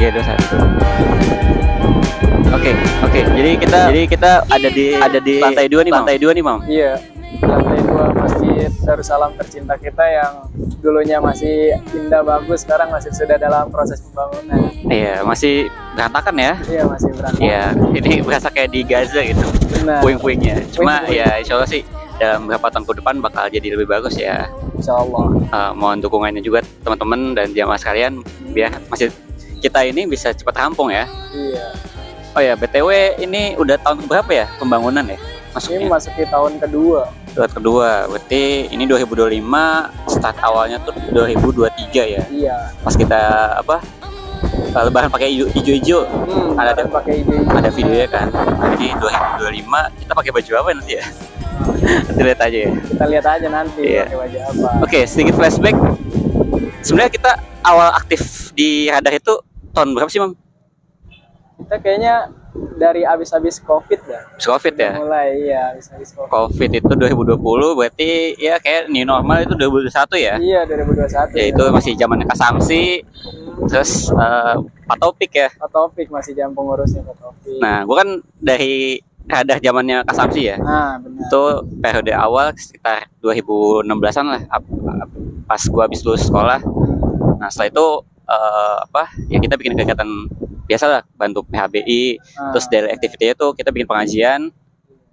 321. Oke. Jadi kita ada di lantai 2 nih, Mam. Iya, lantai 2 Masjid Darussalam tercinta kita yang dulunya masih indah bagus, sekarang masih sudah dalam proses pembangunan. Iya, masih berantakan ya. Iya, masih berantakan. Iya, ini berasa kayak di Gaza gitu. Benar. Puing-puingnya. Cuma Puing-puing. ya insya Allah sih dalam beberapa tahun ke depan bakal jadi lebih bagus ya. Insya Allah. Mohon dukungannya juga teman-teman dan jamaah sekalian biar masjid kita ini bisa cepat rampung ya. Iya. Oh ya, BTW ini udah tahun berapa ya pembangunan ya? Ini masuki tahun kedua. Tahun kedua, berarti ini 2025, start awalnya tuh 2023 ya. Iya. Pas kita lebaran pakai hijau-hijau. Ada pakai ide. Ada videonya kan. Jadi 2025 kita pakai baju apa nanti ya? Nanti lihat aja ya. Kita lihat aja nanti pakai baju apa. Oke, sedikit flashback. Sebenarnya kita awal aktif di Radar itu tahun berapa sih, Mam? Kita kayaknya dari abis-abis COVID dah. COVID ya? Mulai, iya, abis-abis COVID. COVID itu 2020, berarti ya kayak new normal itu 2021 ya? Iya, 2021. Ya itu masih zaman Kasamsi, terus Pak Taufik ya? Pak Taufik masih jam pengurusnya Pak Taufik. Nah, gua kan dari Radar zamannya Kasamsi ya? Nah, benar. Itu periode awal sekitar 2016-an lah, pas gua habis lulus sekolah. Nah, setelah itu ya kita bikin kegiatan biasa lah, bantu PHBI, terus daily activity itu kita bikin pengajian.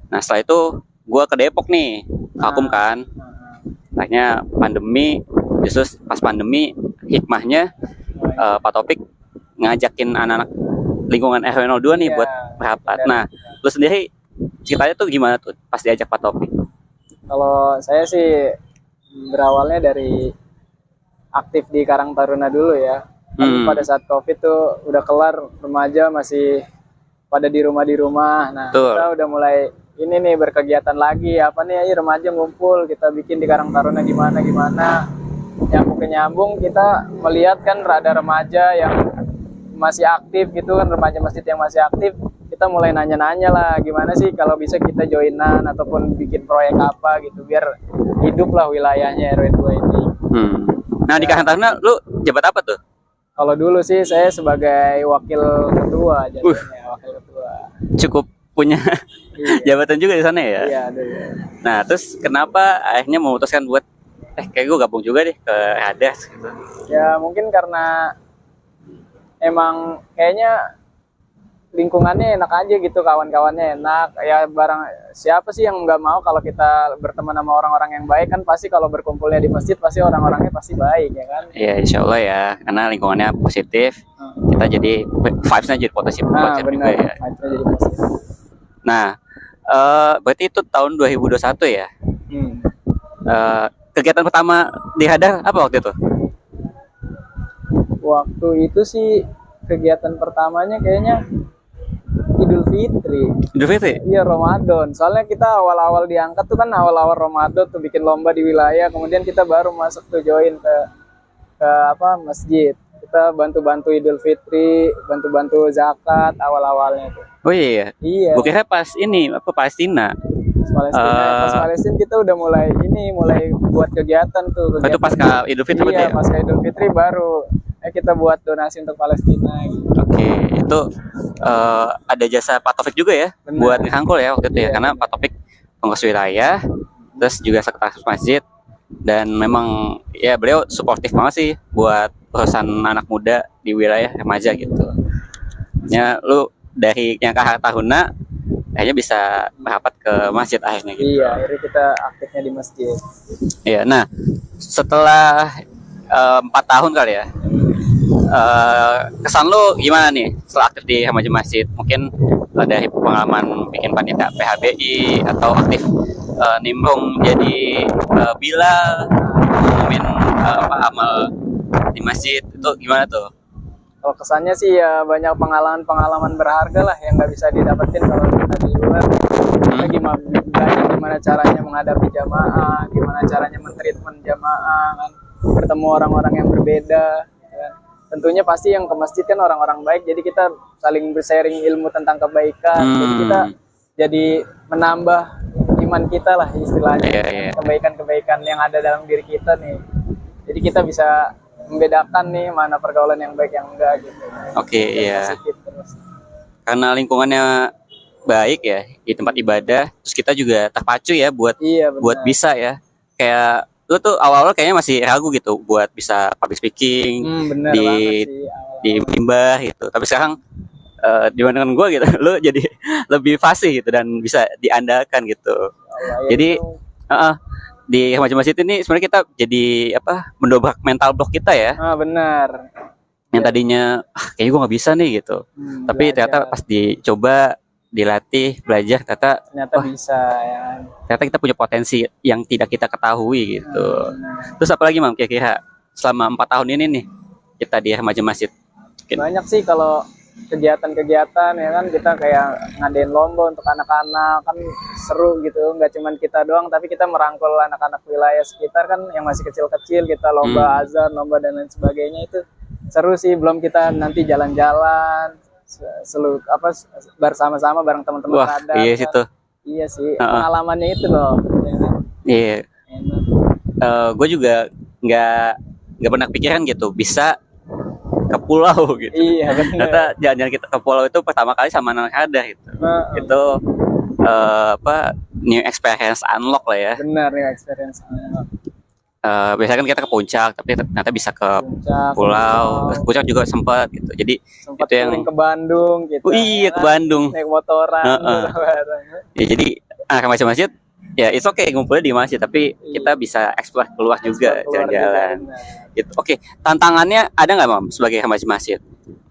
Nah, setelah itu gue ke Depok nih, vakum kan. Akhirnya pandemi, justru pas pandemi hikmahnya Pak Topik ngajakin anak-anak lingkungan RW02 nih buat merapat. Nah, lu sendiri ceritanya tuh gimana tuh pas diajak Pak Topik? Kalau saya sih berawalnya dari aktif di Karang Taruna dulu ya. Pada saat COVID tuh udah kelar, remaja masih pada di rumah. Nah, kita udah mulai ini nih berkegiatan lagi. Apa nih, ayo remaja ngumpul, kita bikin di Karang Taruna gimana. Nyambung kita melihat kan ada remaja yang masih aktif gitu kan, remaja masjid yang masih aktif. Kita mulai nanya-nanya lah, gimana sih kalau bisa kita joinan ataupun bikin proyek apa gitu biar hidup lah wilayahnya RW2 ini. Nah, di Karang Taruna lu jabat apa tuh? Kalau dulu sih saya sebagai wakil ketua jadinya, wakil ketua. Cukup punya jabatan juga di sana ya? Iya, dulu. Nah, terus kenapa akhirnya memutuskan buat kayak gue gabung juga deh ke Radar gitu? Ya mungkin karena emang kayaknya lingkungannya enak aja gitu, kawan-kawannya enak. Ya barang siapa sih yang nggak mau kalau kita berteman sama orang-orang yang baik kan, pasti kalau berkumpulnya di masjid pasti orang-orangnya pasti baik ya kan. Iya, insya Allah ya, karena lingkungannya positif, kita jadi vibes-nya jadi positif benar, juga ya. Jadi positif. Nah, berarti itu tahun 2021 ya. Kegiatan pertama di Radar apa waktu itu? Waktu itu sih kegiatan pertamanya kayaknya Idul Fitri. Iya, Ramadan. Soalnya kita awal-awal diangkat tuh kan awal-awal Ramadan tuh bikin lomba di wilayah, kemudian kita baru masuk tuh join ke masjid. Kita bantu-bantu Idul Fitri, bantu-bantu zakat awal-awalnya tuh. Oh iya. Iya. Gue kira pas ini Palestina. Pas Palestina kita udah mulai buat kegiatan tuh. Itu pasca Idul Fitri ya? Pasca Idul Fitri baru kita buat donasi untuk Palestina gitu. Oke, itu ada jasa Pak Taufik juga ya. Bener. Buat ngerangkul ya waktu itu ya, karena Pak Taufik pengurus wilayah, terus juga sekretaris masjid, dan memang ya beliau suportif banget sih buat urusan anak muda di wilayah remaja gitu. Ya, lu dari yang ke Taruna akhirnya bisa merapat ke masjid akhirnya gitu. Iya, akhirnya kita aktifnya di masjid. Iya, nah setelah 4 tahun kali ya, kesan lu gimana nih setelah aktif di remaja masjid? Mungkin dari pengalaman bikin panitia PHBI atau aktif nimbrung jadi Bilal, ngumumin amal di masjid, itu gimana tuh? Kalau kesannya sih ya banyak pengalaman berharga lah yang nggak bisa didapetin kalau kita di luar. Kita gimana caranya menghadapi jamaah, gimana caranya men-treatment jamaah, kan? Bertemu orang-orang yang berbeda. Kan? Tentunya pasti yang ke masjid kan orang-orang baik, jadi kita saling bersharing ilmu tentang kebaikan. Jadi kita jadi menambah iman kita lah istilahnya, kebaikan-kebaikan yang ada dalam diri kita nih. Jadi kita bisa membedakan nih mana pergaulan yang baik yang enggak gitu. Oke, Yang iya. positif terus. Karena lingkungannya baik ya di tempat ibadah, terus kita juga terpacu ya buat Iya buat benar. bisa ya. Kayak lu tuh awal-awal kayaknya masih ragu gitu buat bisa public speaking Bener di banget sih di awal-awal. mimbar gitu. Tapi sekarang dibandingkan gue gitu, lu jadi lebih fasih gitu dan bisa diandalkan gitu. Allah ya Jadi itu. Heeh, di remaja masjid ini sebenarnya kita jadi apa mendobrak mental block kita ya, Benar. yang Ya, tadinya kayaknya gue nggak bisa nih gitu, tapi ternyata belajar pas dicoba dilatih belajar ternyata wah bisa ya kan. ternyata kita punya potensi yang tidak kita ketahui gitu. Benar. Terus apalagi mam kira-kira selama 4 tahun ini nih kita di remaja masjid mungkin. Banyak sih kalau kegiatan-kegiatan ya kan, kita kayak ngadain lomba untuk anak-anak kan seru gitu, nggak cuman kita doang tapi kita merangkul anak-anak wilayah sekitar kan yang masih kecil-kecil, kita lomba azan, lomba dan lain sebagainya, itu seru sih. Belum kita nanti jalan-jalan seluruh apa bersama-sama bareng teman-teman Wah kadang iya kan. situ. Iya sih, Heeh. pengalamannya itu loh ya kan? Iya. Enak. Gue juga nggak pernah pikiran gitu bisa ke pulau gitu. Iya benar. Ternyata jalan-jalan kita ke pulau itu pertama kali sama anak ada itu. Itu apa new experience unlock lah ya. Benar nih experience. Biasanya kan kita ke puncak, tapi ternyata bisa ke Puncak, pulau. Terus puncak juga sempat gitu. Jadi sempat itu yang touring ke Bandung gitu. oh iya ke Bandung. Naik motoran Heeh. bareng. Ya, jadi anak masjid ya it's okay ngumpulnya di masjid, tapi Iya. kita bisa explore keluar juga Keluar jalan-jalan. juga, benar. Gitu. Oke, tantangannya ada nggak mam sebagai remaja masjid?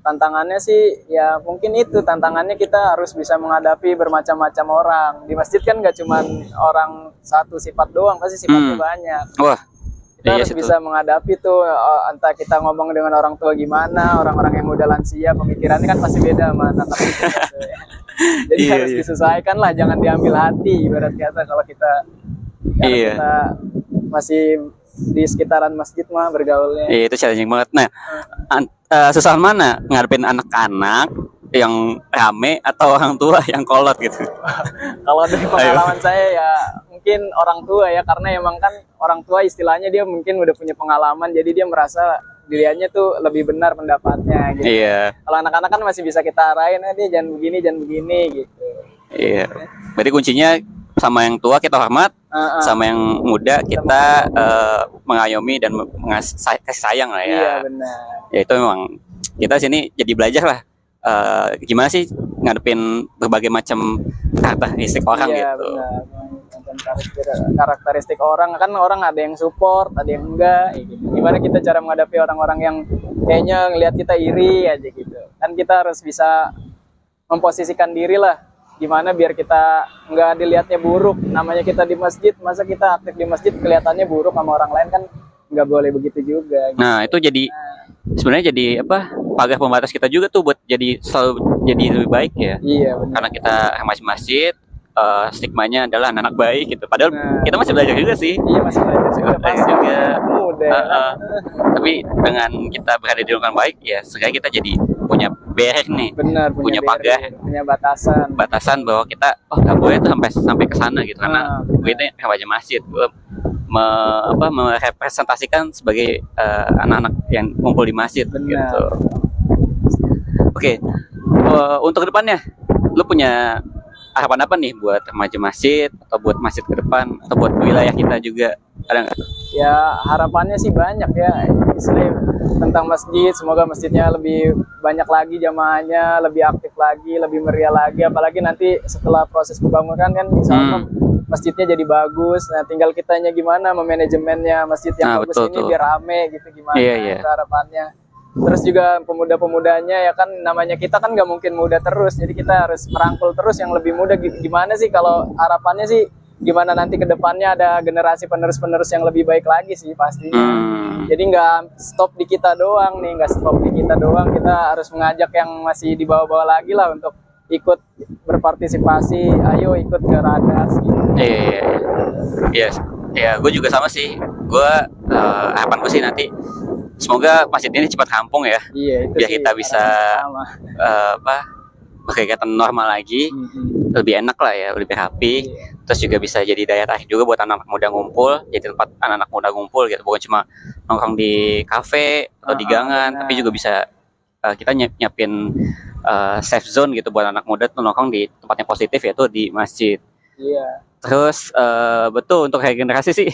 Tantangannya sih ya mungkin itu, tantangannya kita harus bisa menghadapi bermacam-macam orang. Di masjid kan nggak cuman orang satu sifat doang, pasti sifatnya banyak. Wah, Kita iya harus situ. bisa menghadapi tuh, entah kita ngomong dengan orang tua gimana, orang-orang yang udah lansia pemikirannya kan pasti beda sama anak-anak kita gitu ya. Jadi Iya, harus iya. disesuaikan lah, jangan diambil hati ibarat kata kalau kita karena Iya. kita masih di sekitaran masjid mah bergaulnya. Iya, itu challenging banget. Nah, susah mana ngadepin anak-anak yang rame atau orang tua yang kolot gitu? Kalau dari pengalaman saya ya mungkin orang tua ya, karena emang kan orang tua istilahnya dia mungkin udah punya pengalaman, jadi dia merasa dirinya tuh lebih benar pendapatnya gitu. Iya, Kalau anak-anak kan masih bisa kita arahin, dia jangan begini gitu. iya. Berarti kuncinya sama yang tua kita hormat, sama yang muda kita mengayomi dan kasih sayang lah ya. Iya benar. Ya itu memang kita sini jadi belajar lah gimana sih ngadepin berbagai macam karakteristik orang Iya gitu. benar. Macam karakteristik orang kan, orang ada yang support, ada yang enggak. Gitu. Gimana kita cara menghadapi orang-orang yang kayaknya ngelihat kita iri aja gitu. Kan kita harus bisa memposisikan diri lah, gimana biar kita nggak dilihatnya buruk. Namanya kita di masjid, masa kita aktif di masjid kelihatannya buruk sama orang lain, kan nggak boleh begitu juga gitu. Nah itu jadi sebenarnya jadi apa pagar pembatas kita juga tuh buat jadi selalu jadi lebih baik ya. Iya benar. Karena kita masjid stigmanya adalah anak baik gitu. Padahal Nah. kita masih belajar juga sih. Iya masih belajar juga, Belajar pasti juga. muda. Tapi dengan kita berada di lingkungan baik ya, sehingga kita jadi punya barrier nih, Benar, punya barrier, pagar, punya batasan. batasan bahwa kita nggak boleh tuh sampai ke sana gitu, karena benar. kita remaja masjid merepresentasikan sebagai anak-anak yang ngumpul di masjid Benar. gitu. Oke, untuk kedepannya, lu punya harapan apa nih buat remaja masjid atau buat masjid ke depan atau buat wilayah kita juga, ada nggak? Ya harapannya sih banyak ya, istilahnya tentang masjid, semoga masjidnya lebih banyak lagi jamaahnya, lebih aktif lagi, lebih meriah lagi, apalagi nanti setelah proses pembangunan kan insya Allah masjidnya jadi bagus. Nah tinggal kitanya gimana memanajemennya masjid yang bagus betul, ini tuh. biar rame gitu, gimana Iya. itu harapannya. Terus juga pemuda-pemudanya ya kan, namanya kita kan nggak mungkin muda terus, jadi kita harus merangkul terus yang lebih muda. Gimana sih kalau harapannya sih gimana nanti ke depannya ada generasi penerus-penerus yang lebih baik lagi sih pastinya. Jadi nggak stop di kita doang nih, nggak stop di kita doang, kita harus mengajak yang masih di bawah-bawah lagi lah untuk ikut berpartisipasi. Ayo ikut ke Radas gitu. Iya, ya gue juga sama sih. Gue harapan gue sih nanti semoga masjid ini cepat rampung ya, Iya itu biar sih kita bisa harapan pertama. berkegiatan normal lagi, lebih enak lah ya, lebih rapi. Iya. Terus juga bisa jadi daya tarik juga buat anak-anak muda ngumpul, jadi tempat anak-anak muda ngumpul gitu, bukan cuma nongkrong di kafe atau di gangan, Benar. tapi juga bisa kita nyiapin safe zone gitu buat anak muda tuh nongkrong di tempat yang positif, yaitu di masjid. Iya. Terus betul, untuk regenerasi sih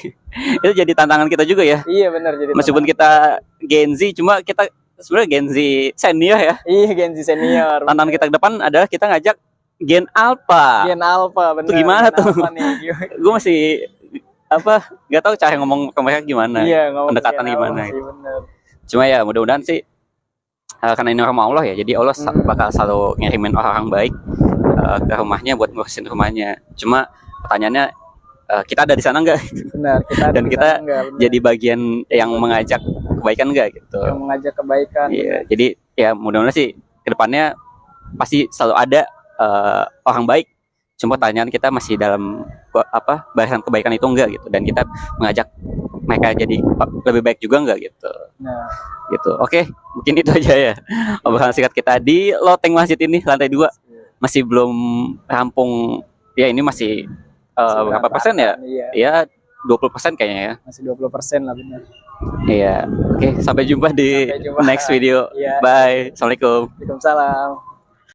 itu jadi tantangan kita juga ya. Iya benar, jadi Meskipun kita Gen Z, cuma kita sebenarnya Gen Z senior ya. iya Gen Z senior. Tantangan kita ke depan adalah kita ngajak Gen Alpha. Gen Alpha, benar. Itu gimana Gen tuh? Alpha nih. Gue masih nggak tahu cara ngomong ke mereka gimana. Iya, ngomong Pendekatan Gen gimana Alpha gitu. sih, benar. Cuma ya mudah-mudahan sih karena ini rumah Allah ya, jadi Allah bakal selalu ngirimin orang baik ke rumahnya buat ngurusin rumahnya. Cuma pertanyaannya, kita ada di sana nggak? Benar, kita ada Dan di kita sana nggak, benar. jadi bagian yang mengajak kebaikan nggak gitu? Yang mengajak kebaikan. Iya, jadi ya mudah-mudahan sih kedepannya pasti selalu ada orang baik. Cuma pertanyaan kita masih dalam barisan kebaikan itu enggak gitu, dan kita mengajak mereka jadi lebih baik juga enggak gitu. Nah, Gitu. Oke, mungkin itu aja ya obrolan singkat kita di loteng masjid ini, lantai 2. Masih belum rampung. Ya ini masih berapa persen ya? Iya. Ya 20% kayaknya ya. Masih 20% lah, benar. Iya. Oke, sampai jumpa di Sampai jumpa. next video. Iya. Bye. Assalamualaikum. Waalaikumsalam.